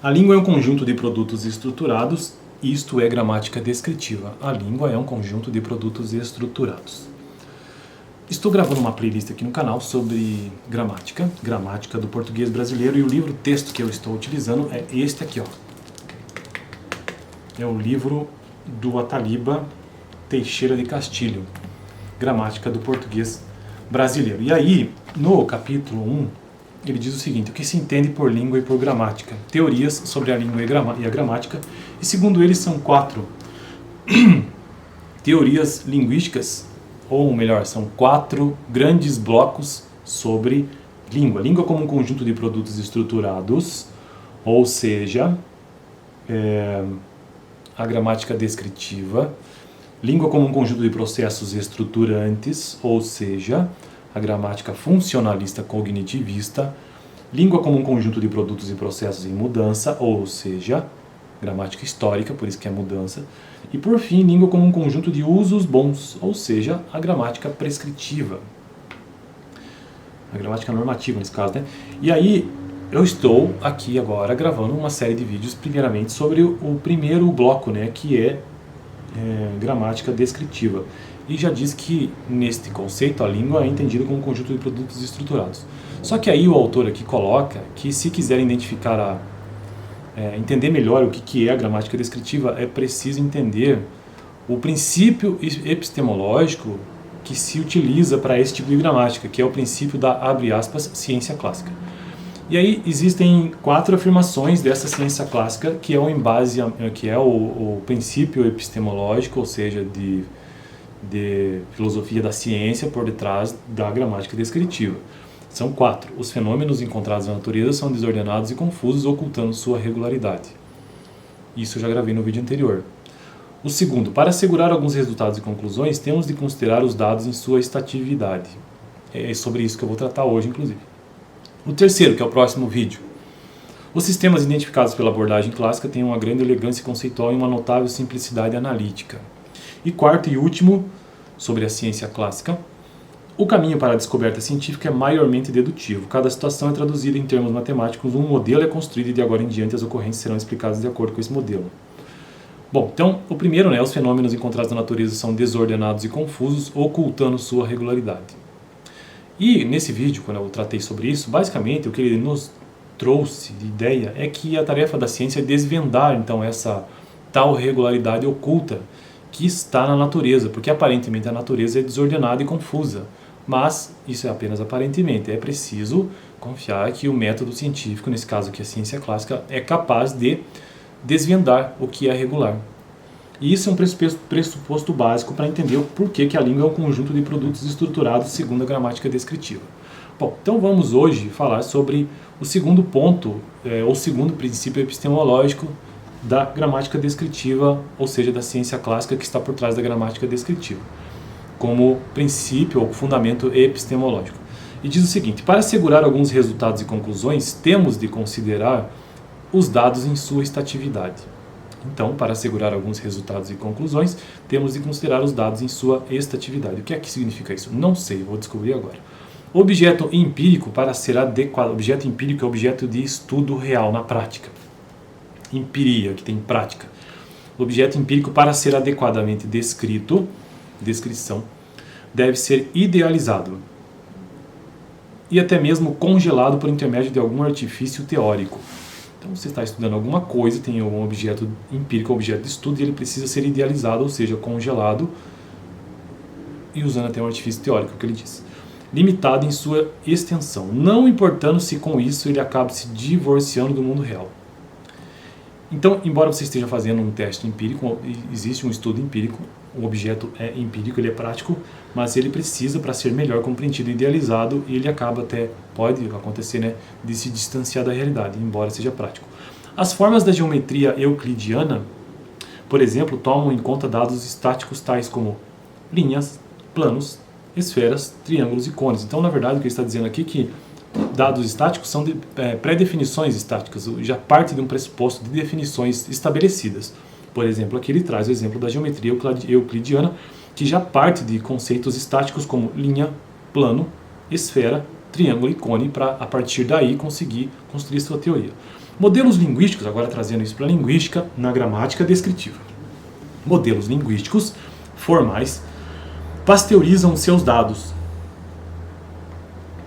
A língua é um conjunto de produtos estruturados, isto é gramática descritiva. A língua é um conjunto de produtos estruturados. Estou gravando uma playlist aqui no canal sobre gramática do português brasileiro, e o livro-texto que eu estou utilizando é este aqui, ó. É o livro do Ataliba Teixeira de Castilho, Gramática do Português Brasileiro. E aí, no capítulo 1, ele diz o seguinte: o que se entende por língua e por gramática? Teorias sobre a língua e a gramática. E segundo ele, são 4 teorias linguísticas, ou melhor, são 4 grandes blocos sobre língua. Língua como um conjunto de produtos estruturados, ou seja, a gramática descritiva. Língua como um conjunto de processos estruturantes, ou seja, a gramática funcionalista cognitivista. Língua como um conjunto de produtos e processos em mudança, ou seja, gramática histórica, por isso que é mudança. E por fim, língua como um conjunto de usos bons, ou seja, a gramática prescritiva. A gramática normativa, nesse caso, né? E aí, eu estou aqui agora gravando uma série de vídeos, primeiramente, sobre o primeiro bloco, né, que é gramática descritiva. E já diz que, neste conceito, a língua é entendida como um conjunto de produtos estruturados. Só que aí o autor aqui coloca que, se quiserem identificar entender melhor o que é a gramática descritiva, é preciso entender o princípio epistemológico que se utiliza para esse tipo de gramática, que é o princípio da, abre aspas, ciência clássica. E aí existem 4 afirmações dessa ciência clássica, que é o princípio epistemológico, ou seja, de filosofia da ciência por detrás da gramática descritiva. São 4. Os fenômenos encontrados na natureza são desordenados e confusos, ocultando sua regularidade. Isso eu já gravei no vídeo anterior. O segundo: para assegurar alguns resultados e conclusões, temos de considerar os dados em sua estatividade. É sobre isso que eu vou tratar hoje, inclusive. O terceiro, que é o próximo vídeo: os sistemas identificados pela abordagem clássica têm uma grande elegância conceitual e uma notável simplicidade analítica. E quarto e último, sobre a ciência clássica: o caminho para a descoberta científica é maiormente dedutivo. Cada situação é traduzida em termos matemáticos, um modelo é construído e de agora em diante as ocorrências serão explicadas de acordo com esse modelo. Bom, então, o primeiro, os fenômenos encontrados na natureza são desordenados e confusos, ocultando sua regularidade. E nesse vídeo, quando eu tratei sobre isso, basicamente o que ele nos trouxe de ideia é que a tarefa da ciência é desvendar, então, essa tal regularidade oculta que está na natureza, porque aparentemente a natureza é desordenada e confusa. Mas isso é apenas aparentemente. É preciso confiar que o método científico, nesse caso aqui a ciência clássica, é capaz de desvendar o que é regular. E isso é um pressuposto básico para entender o porquê que a língua é um conjunto de produtos estruturados segundo a gramática descritiva. Bom, então vamos hoje falar sobre o segundo ponto, o segundo princípio epistemológico da gramática descritiva, ou seja, da ciência clássica que está por trás da gramática descritiva, como princípio ou fundamento epistemológico. E diz o seguinte: para assegurar alguns resultados e conclusões, temos de considerar os dados em sua estatividade. Então, para assegurar alguns resultados e conclusões, temos de considerar os dados em sua estatividade. O que é que significa isso? Não sei, vou descobrir agora. Objeto empírico, para ser adequado. Objeto empírico é objeto de estudo real, na prática. Empiria, que tem prática. Objeto empírico, para ser adequadamente descrito, descrição, deve ser idealizado e até mesmo congelado por intermédio de algum artifício teórico. Então, você está estudando alguma coisa, tem algum objeto empírico, objeto de estudo, e ele precisa ser idealizado, ou seja, congelado, e usando até um artifício teórico, que ele diz. Limitado em sua extensão, não importando se com isso ele acabe se divorciando do mundo real. Então, embora você esteja fazendo um teste empírico, existe um estudo empírico, o objeto é empírico, ele é prático, mas ele precisa, para ser melhor compreendido e idealizado, ele acaba até, pode acontecer, de se distanciar da realidade, embora seja prático. As formas da geometria euclidiana, por exemplo, tomam em conta dados estáticos tais como linhas, planos, esferas, triângulos e cones. Então, na verdade, o que ele está dizendo aqui é que dados estáticos são pré-definições estáticas, já parte de um pressuposto de definições estabelecidas. Por exemplo, aqui ele traz o exemplo da geometria euclidiana, que já parte de conceitos estáticos como linha, plano, esfera, triângulo e cone, para a partir daí conseguir construir sua teoria. Modelos linguísticos, agora trazendo isso para a linguística, na gramática descritiva. Modelos linguísticos formais pasteurizam seus dados,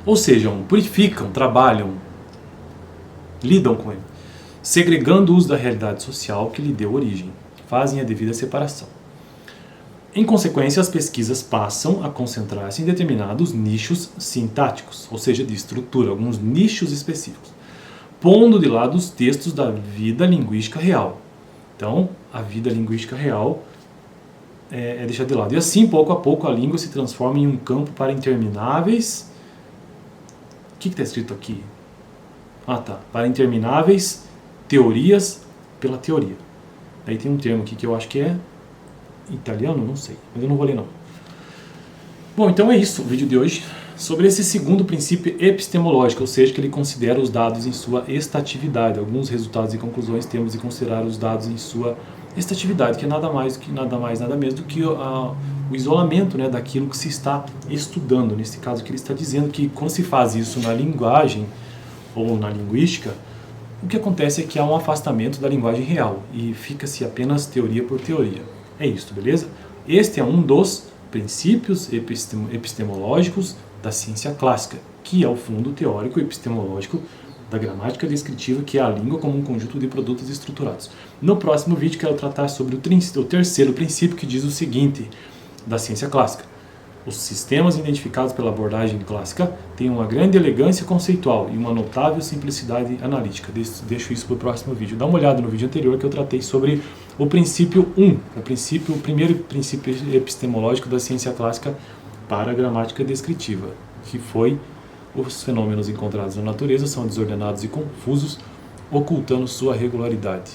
ou seja, purificam, trabalham, lidam com ele, segregando-os da realidade social que lhe deu origem, fazem a devida separação. Em consequência, as pesquisas passam a concentrar-se em determinados nichos sintáticos, ou seja, de estrutura, alguns nichos específicos, pondo de lado os textos da vida linguística real. Então, a vida linguística real é deixada de lado. E assim, pouco a pouco, a língua se transforma em um campo para intermináveis... O que está escrito aqui? Para intermináveis teorias pela teoria. Aí tem um termo aqui que eu acho que é italiano, não sei, mas eu não vou ler não. Bom, então é isso o vídeo de hoje sobre esse segundo princípio epistemológico, ou seja, que ele considera os dados em sua estatividade. Alguns resultados e conclusões temos de considerar os dados em sua estatividade, que é nada menos do que o isolamento, né, daquilo que se está estudando. Nesse caso que ele está dizendo que quando se faz isso na linguagem ou na linguística, o que acontece é que há um afastamento da linguagem real e fica-se apenas teoria por teoria. É isso, beleza? Este é um dos princípios epistemológicos da ciência clássica, que é o fundo teórico epistemológico da gramática descritiva, que é a língua como um conjunto de produtos estruturados. No próximo vídeo quero tratar sobre o terceiro princípio, que diz o seguinte, da ciência clássica: os sistemas identificados pela abordagem clássica têm uma grande elegância conceitual e uma notável simplicidade analítica. Deixo isso para o próximo vídeo. Dá uma olhada no vídeo anterior que eu tratei sobre o princípio 1, o primeiro princípio epistemológico da ciência clássica para a gramática descritiva, que foi: os fenômenos encontrados na natureza são desordenados e confusos, ocultando sua regularidade.